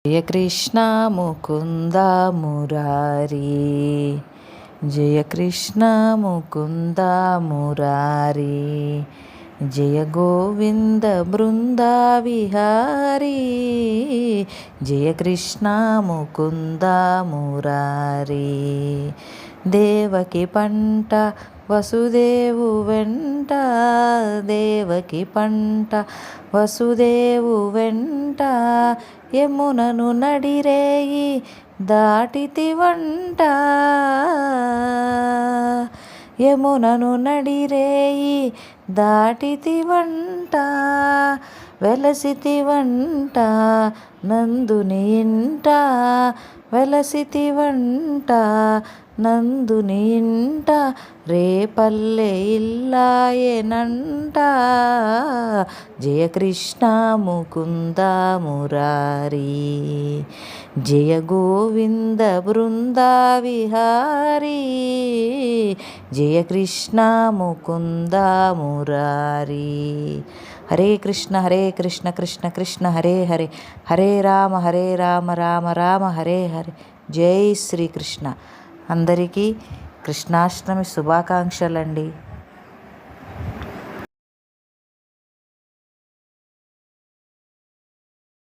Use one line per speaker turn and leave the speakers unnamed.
జయ కృష్ణ ముకుంద మురారి, జయ కృష్ణ ముకుంద మురారి, జయ గోవింద బృంద విహారీ, జయ కృష్ణ ముకుంద మురారి. దేవకి పంట వసుదేవు వెంట, దేవకి పంట వసుదేవు వెంట, యమునను నడిరేయి దాటితివంట, యమునను నడిరేయి దాటితివంట, వెలసితివంట నందుని ఇంట, వెలసితివంట నందుని ఇంట, రేపల్లె ఇల్లాయనంట. జయ కృష్ణ ముకుంద మురారి, జయ గోవింద బృంద విహారీ, జయ కృష్ణ ముకుంద మురారి. హరే కృష్ణ కృష్ణ కృష్ణ హరే హరే, హరే రామ రామ రామ హరే హరే. జై శ్రీకృష్ణ. అందరికీ కృష్ణాష్టమి శుభాకాంక్షలండి.